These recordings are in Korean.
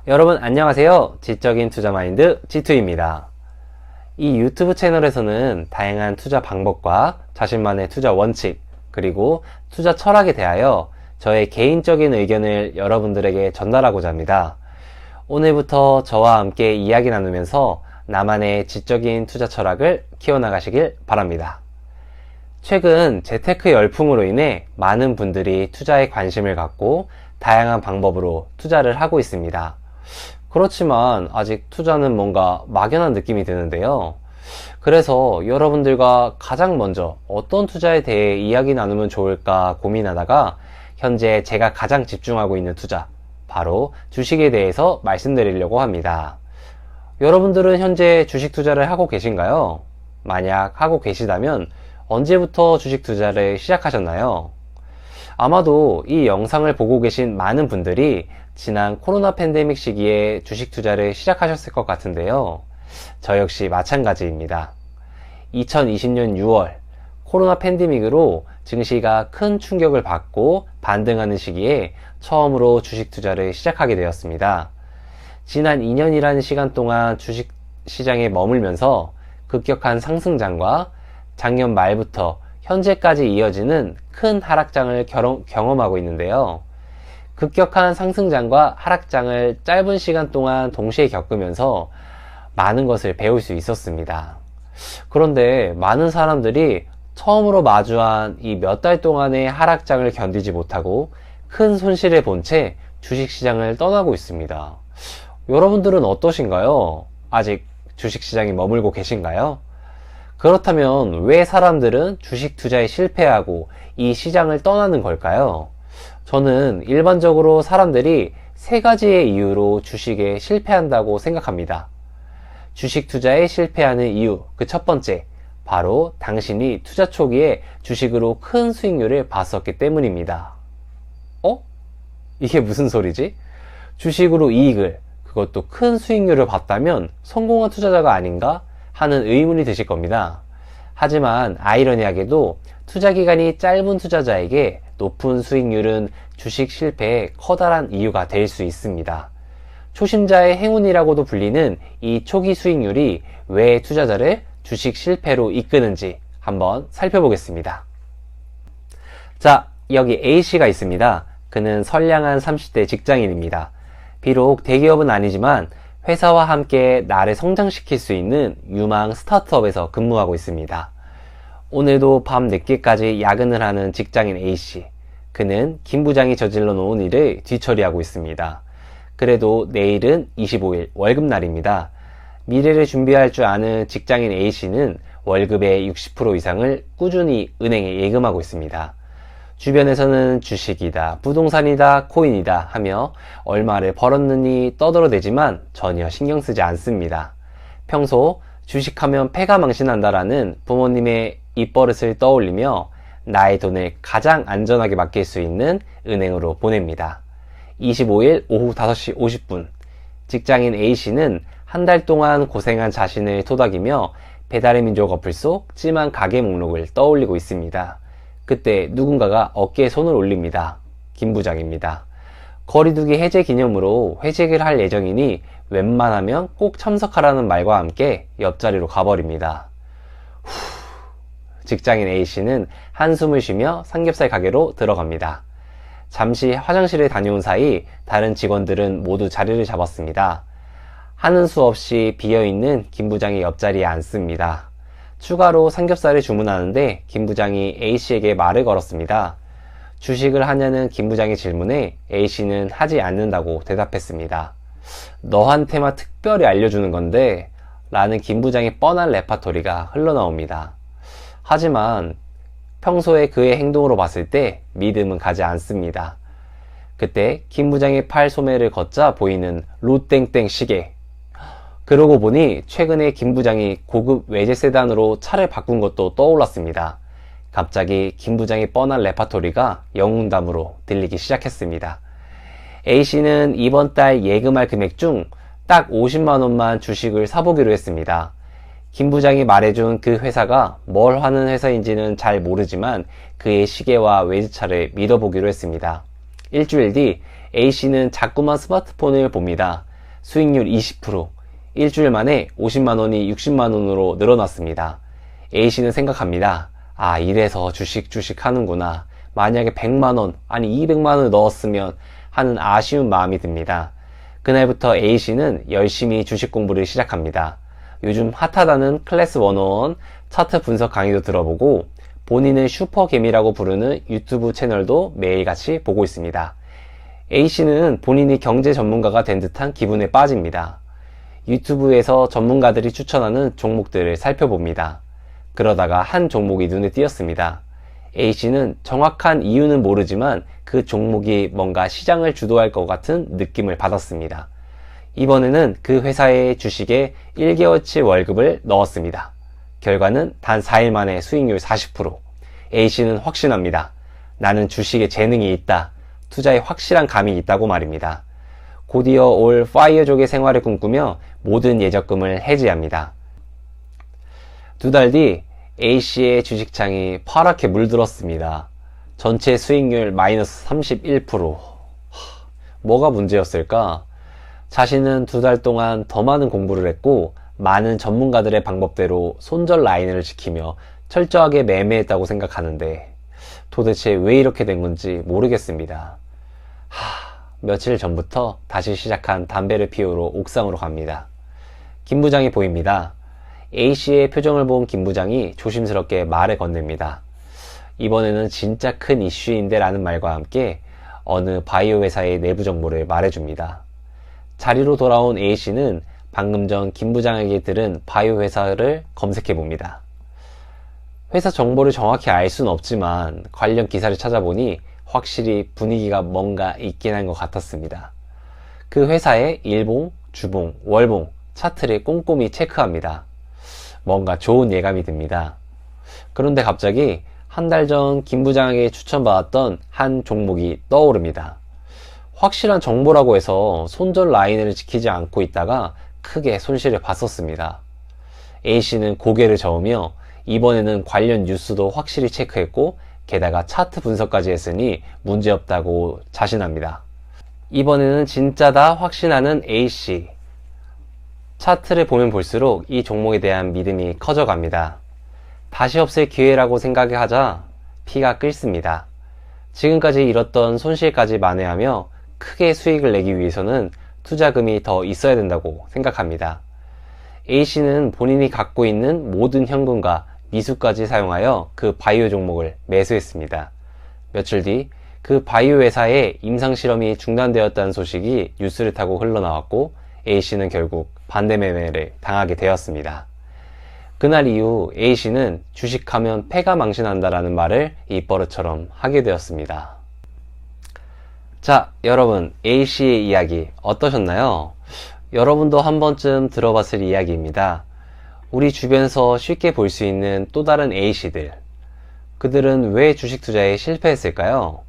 여러분 안녕하세요. 지적인 투자 마인드 G2입니다. 이 유튜브 채널에서는 다양한 투자 방법과 자신만의 투자 원칙, 그리고 투자 철학에 대하여 저의 개인적인 의견을 여러분들에게 전달하고자 합니다. 오늘부터 저와 함께 이야기 나누면서 나만의 지적인 투자 철학을 키워나가시길 바랍니다. 최근 재테크 열풍으로 인해 많은 분들이 투자에 관심을 갖고 다양한 방법으로 투자를 하고 있습니다. 그렇지만 아직 투자는 뭔가 막연한 느낌이 드는데요. 그래서 여러분들과 가장 먼저 어떤 투자에 대해 이야기 나누면 좋을까 고민하다가 현재 제가 가장 집중하고 있는 투자, 바로 주식에 대해서 말씀드리려고 합니다. 여러분들은 현재 주식 투자를 하고 계신가요? 만약 하고 계시다면 언제부터 주식 투자를 시작하셨나요? 아마도 이 영상을 보고 계신 많은 분들이 지난 코로나 팬데믹 시기에 주식 투자를 시작하셨을 것 같은데요. 저 역시 마찬가지입니다. 2020년 6월 코로나 팬데믹으로 증시가 큰 충격을 받고 반등하는 시기에 처음으로 주식 투자를 시작하게 되었습니다. 지난 2년이라는 시간 동안 주식 시장에 머물면서 급격한 상승장과 작년 말부터 현재까지 이어지는 큰 하락장을 경험하고 있는데요. 급격한 상승장과 하락장을 짧은 시간 동안 동시에 겪으면서 많은 것을 배울 수 있었습니다. 그런데 많은 사람들이 처음으로 마주한 이 몇 달 동안의 하락장을 견디지 못하고 큰 손실을 본 채 주식시장을 떠나고 있습니다. 여러분들은 어떠신가요? 아직 주식시장에 머물고 계신가요? 그렇다면 왜 사람들은 주식 투자에 실패하고 이 시장을 떠나는 걸까요? 저는 일반적으로 사람들이 세 가지의 이유로 주식에 실패한다고 생각합니다. 주식 투자에 실패하는 이유, 그 첫 번째, 바로 당신이 투자 초기에 주식으로 큰 수익률을 봤었기 때문입니다. 이게 무슨 소리지? 주식으로 이익을, 그것도 큰 수익률을 봤다면 성공한 투자자가 아닌가 하는 의문이 드실 겁니다. 하지만 아이러니하게도 투자 기간이 짧은 투자자에게 높은 수익률은 주식 실패의 커다란 이유가 될 수 있습니다. 초심자의 행운이라고도 불리는 이 초기 수익률이 왜 투자자를 주식 실패로 이끄는지 한번 살펴보겠습니다. 자, 여기 A씨가 있습니다. 그는 선량한 30대 직장인입니다. 비록 대기업은 아니지만 회사와 함께 나를 성장시킬 수 있는 유망 스타트업에서 근무하고 있습니다. 오늘도 밤 늦게까지 야근을 하는 직장인 A씨. 그는 김 부장이 저질러 놓은 일을 뒤처리하고 있습니다. 그래도 내일은 25일 월급날입니다. 미래를 준비할 줄 아는 직장인 A씨는 월급의 60% 이상을 꾸준히 은행에 예금하고 있습니다. 주변에서는 주식이다, 부동산이다, 코인이다 하며 얼마를 벌었느니 떠들어대지만 전혀 신경 쓰지 않습니다. 평소 주식하면 패가 망신한다라는 부모님의 입버릇을 떠올리며 나의 돈을 가장 안전하게 맡길 수 있는 은행으로 보냅니다. 25일 오후 5시 50분, 직장인 A씨는 한 달 동안 고생한 자신을 토닥이며 배달의 민족 어플 속 찜한 가게 목록을 떠올리고 있습니다. 그때 누군가가 어깨에 손을 올립니다. 김 부장입니다. 거리두기 해제 기념으로 회식을 할 예정이니 웬만하면 꼭 참석하라는 말과 함께 옆자리로 가버립니다. 직장인 A씨는 한숨을 쉬며 삼겹살 가게로 들어갑니다. 잠시 화장실에 다녀온 사이 다른 직원들은 모두 자리를 잡았습니다. 하는 수 없이 비어있는 김 부장의 옆자리에 앉습니다. 추가로 삼겹살을 주문하는데 김 부장이 A씨에게 말을 걸었습니다. 주식을 하냐는 김 부장의 질문에 A씨는 하지 않는다고 대답했습니다. 너한테만 특별히 알려주는 건데 라는 김 부장의 뻔한 레파토리가 흘러나옵니다. 하지만 평소에 그의 행동으로 봤을 때 믿음은 가지 않습니다. 그때 김 부장의 팔 소매를 걷자 보이는 로땡땡 시계. 그러고 보니 최근에 김 부장이 고급 외제 세단으로 차를 바꾼 것도 떠올랐습니다. 갑자기 김 부장의 뻔한 레파토리가 영웅담으로 들리기 시작했습니다. A씨는 이번 달 예금할 금액 중 딱 50만원만 주식을 사보기로 했습니다. 김 부장이 말해준 그 회사가 뭘 하는 회사인지는 잘 모르지만 그의 시계와 외제차를 믿어보기로 했습니다. 일주일 뒤 A씨는 자꾸만 스마트폰을 봅니다. 수익률 20%, 일주일 만에 50만원이 60만원으로 늘어났습니다. A씨는 생각합니다. 아, 이래서 주식 하는구나. 만약에 100만원, 아니 200만원을 넣었으면 하는 아쉬운 마음이 듭니다. 그날부터 A씨는 열심히 주식 공부를 시작합니다. 요즘 핫하다는 클래스 101 차트 분석 강의도 들어보고 본인을 슈퍼개미라고 부르는 유튜브 채널도 매일같이 보고 있습니다. A씨는 본인이 경제 전문가가 된 듯한 기분에 빠집니다. 유튜브에서 전문가들이 추천하는 종목들을 살펴봅니다. 그러다가 한 종목이 눈에 띄었습니다. A씨는 정확한 이유는 모르지만 그 종목이 뭔가 시장을 주도할 것 같은 느낌을 받았습니다. 이번에는 그 회사의 주식에 1개월치 월급을 넣었습니다. 결과는 단 4일 만에 수익률 40%. A씨는 확신합니다. 나는 주식에 재능이 있다. 투자에 확실한 감이 있다고 말입니다. 곧이어 올 파이어족의 생활을 꿈꾸며 모든 예적금을 해지합니다. 2달 뒤 A씨의 주식창이 파랗게 물들었습니다. 전체 수익률 마이너스 31%. 뭐가 문제였을까? 자신은 2달 동안 더 많은 공부를 했고 많은 전문가들의 방법대로 손절 라인을 지키며 철저하게 매매했다고 생각하는데 도대체 왜 이렇게 된 건지 모르겠습니다. 며칠 전부터 다시 시작한 담배를 피우러 옥상으로 갑니다. 김 부장이 보입니다. A씨의 표정을 본 김 부장이 조심스럽게 말을 건넵니다. 이번에는 진짜 큰 이슈인데 라는 말과 함께 어느 바이오 회사의 내부 정보를 말해줍니다. 자리로 돌아온 A씨는 방금 전 김 부장에게 들은 바이오 회사를 검색해 봅니다. 회사 정보를 정확히 알 수는 없지만 관련 기사를 찾아보니 확실히 분위기가 뭔가 있긴 한 것 같았습니다. 그 회사의 일봉, 주봉, 월봉, 차트를 꼼꼼히 체크합니다. 뭔가 좋은 예감이 듭니다. 그런데 갑자기 한 달 전 김 부장에게 추천받았던 한 종목이 떠오릅니다. 확실한 정보라고 해서 손절 라인을 지키지 않고 있다가 크게 손실을 봤었습니다. A씨는 고개를 저으며 이번에는 관련 뉴스도 확실히 체크했고 게다가 차트 분석까지 했으니 문제없다고 자신합니다. 이번에는 진짜다 확신하는 A씨. 차트를 보면 볼수록 이 종목에 대한 믿음이 커져갑니다. 다시 없을 기회라고 생각하자 피가 끓습니다. 지금까지 잃었던 손실까지 만회하며 크게 수익을 내기 위해서는 투자금이 더 있어야 된다고 생각합니다. A씨는 본인이 갖고 있는 모든 현금과 미수까지 사용하여 그 바이오 종목을 매수했습니다. 며칠 뒤 그 바이오 회사의 임상실험이 중단되었다는 소식이 뉴스를 타고 흘러나왔고 A씨는 결국 반대 매매를 당하게 되었습니다. 그날 이후 A씨는 주식하면 패가 망신한다라는 말을 입버릇처럼 하게 되었습니다. 자, 여러분, A씨의 이야기 어떠셨나요? 여러분도 한 번쯤 들어봤을 이야기입니다. 우리 주변에서 쉽게 볼 수 있는 또 다른 A씨들. 그들은 왜 주식 투자에 실패했을까요?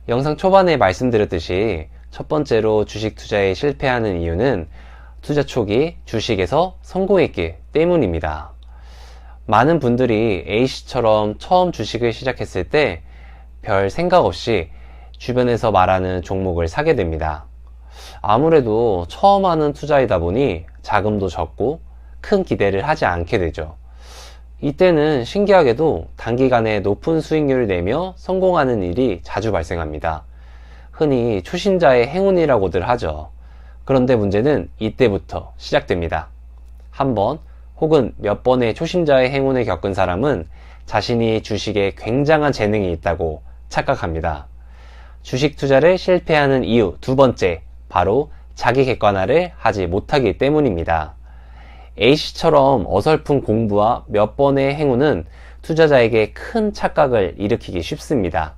영상 초반에 말씀드렸듯이 첫 번째로 주식 투자에 실패하는 이유는 투자 초기 주식에서 성공했기 때문입니다. 많은 분들이 A씨처럼 처음 주식을 시작했을 때 별 생각 없이 주변에서 말하는 종목을 사게 됩니다. 아무래도 처음 하는 투자이다 보니 자금도 적고 큰 기대를 하지 않게 되죠. 이때는 신기하게도 단기간에 높은 수익률을 내며 성공하는 일이 자주 발생합니다. 흔히 초신자의 행운이라고들 하죠. 그런데 문제는 이때부터 시작됩니다. 한 번 혹은 몇 번의 초심자의 행운을 겪은 사람은 자신이 주식에 굉장한 재능이 있다고 착각합니다. 주식 투자를 실패하는 이유 2번째, 바로 자기 객관화를 하지 못하기 때문입니다. A씨처럼 어설픈 공부와 몇 번의 행운은 투자자에게 큰 착각을 일으키기 쉽습니다.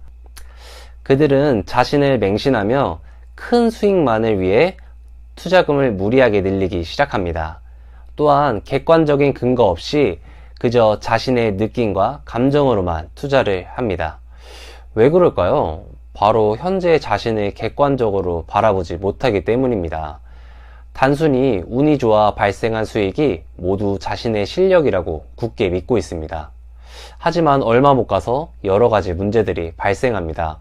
그들은 자신을 맹신하며 큰 수익만을 위해 투자금을 무리하게 늘리기 시작합니다. 또한 객관적인 근거 없이 그저 자신의 느낌과 감정으로만 투자를 합니다. 왜 그럴까요? 바로 현재 자신을 객관적으로 바라보지 못하기 때문입니다. 단순히 운이 좋아 발생한 수익이 모두 자신의 실력이라고 굳게 믿고 있습니다. 하지만 얼마 못 가서 여러 가지 문제들이 발생합니다.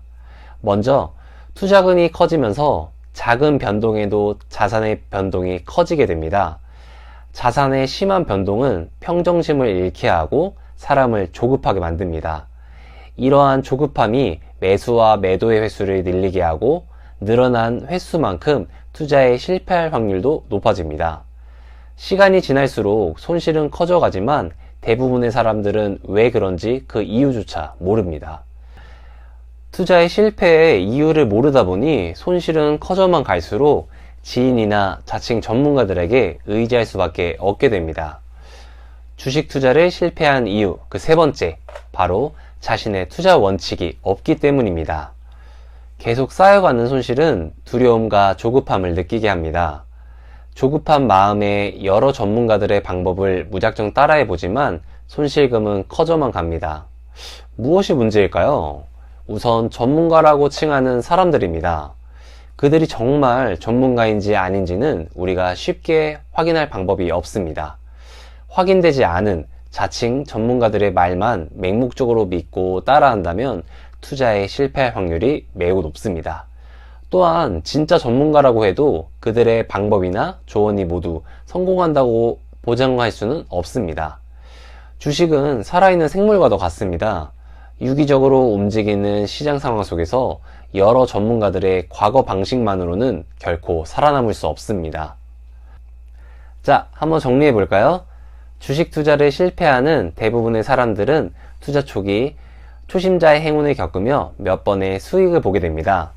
먼저 투자금이 커지면서 작은 변동에도 자산의 변동이 커지게 됩니다. 자산의 심한 변동은 평정심을 잃게 하고 사람을 조급하게 만듭니다. 이러한 조급함이 매수와 매도의 횟수를 늘리게 하고 늘어난 횟수만큼 투자에 실패할 확률도 높아집니다. 시간이 지날수록 손실은 커져가지만 대부분의 사람들은 왜 그런지 그 이유조차 모릅니다. 투자의 실패의 이유를 모르다 보니 손실은 커져만 갈수록 지인이나 자칭 전문가들에게 의지할 수밖에 없게 됩니다. 주식 투자를 실패한 이유, 그 세 번째, 바로 자신의 투자 원칙이 없기 때문입니다. 계속 쌓여가는 손실은 두려움과 조급함을 느끼게 합니다. 조급한 마음에 여러 전문가들의 방법을 무작정 따라해보지만 손실금은 커져만 갑니다. 무엇이 문제일까요? 우선 전문가라고 칭하는 사람들입니다. 그들이 정말 전문가인지 아닌지는 우리가 쉽게 확인할 방법이 없습니다. 확인되지 않은 자칭 전문가들의 말만 맹목적으로 믿고 따라한다면 투자에 실패할 확률이 매우 높습니다. 또한 진짜 전문가라고 해도 그들의 방법이나 조언이 모두 성공한다고 보장할 수는 없습니다. 주식은 살아있는 생물과도 같습니다. 유기적으로 움직이는 시장 상황 속에서 여러 전문가들의 과거 방식만으로는 결코 살아남을 수 없습니다. 자, 한번 정리해 볼까요? 주식 투자를 실패하는 대부분의 사람들은 투자 초기 초심자의 행운을 겪으며 몇 번의 수익을 보게 됩니다.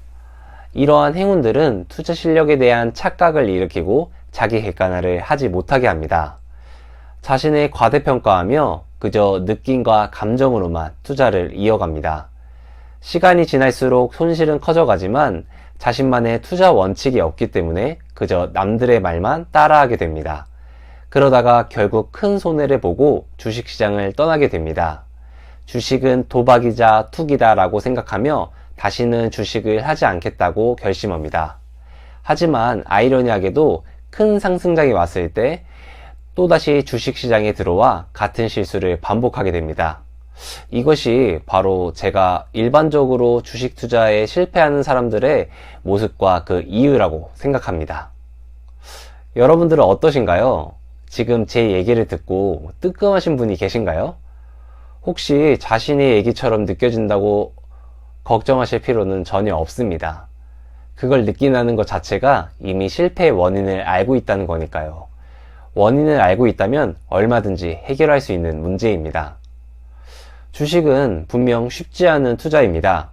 이러한 행운들은 투자 실력에 대한 착각을 일으키고 자기 객관화를 하지 못하게 합니다. 자신을 과대평가하며 그저 느낌과 감정으로만 투자를 이어갑니다. 시간이 지날수록 손실은 커져가지만 자신만의 투자 원칙이 없기 때문에 그저 남들의 말만 따라하게 됩니다. 그러다가 결국 큰 손해를 보고 주식시장을 떠나게 됩니다. 주식은 도박이자 투기다 라고 생각하며 다시는 주식을 하지 않겠다고 결심합니다. 하지만 아이러니하게도 큰 상승장이 왔을 때 또다시 주식시장에 들어와 같은 실수를 반복하게 됩니다. 이것이 바로 제가 일반적으로 주식 투자에 실패하는 사람들의 모습과 그 이유라고 생각합니다. 여러분들은 어떠신가요? 지금 제 얘기를 듣고 뜨끔하신 분이 계신가요? 혹시 자신의 얘기처럼 느껴진다고 걱정하실 필요는 전혀 없습니다. 그걸 느낀다는 것 자체가 이미 실패의 원인을 알고 있다는 거니까요. 원인을 알고 있다면 얼마든지 해결할 수 있는 문제입니다. 주식은 분명 쉽지 않은 투자입니다.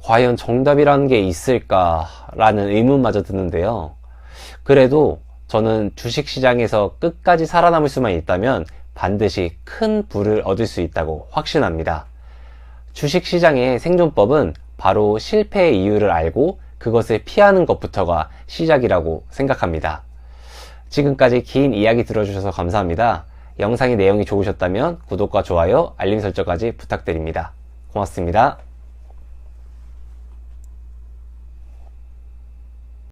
과연 정답이라는 게 있을까라는 의문마저 드는데요. 그래도 저는 주식시장에서 끝까지 살아남을 수만 있다면 반드시 큰 부를 얻을 수 있다고 확신합니다. 주식시장의 생존법은 바로 실패의 이유를 알고 그것을 피하는 것부터가 시작이라고 생각합니다. 지금까지 긴 이야기 들어주셔서 감사합니다. 영상의 내용이 좋으셨다면 구독과 좋아요, 알림 설정까지 부탁드립니다. 고맙습니다.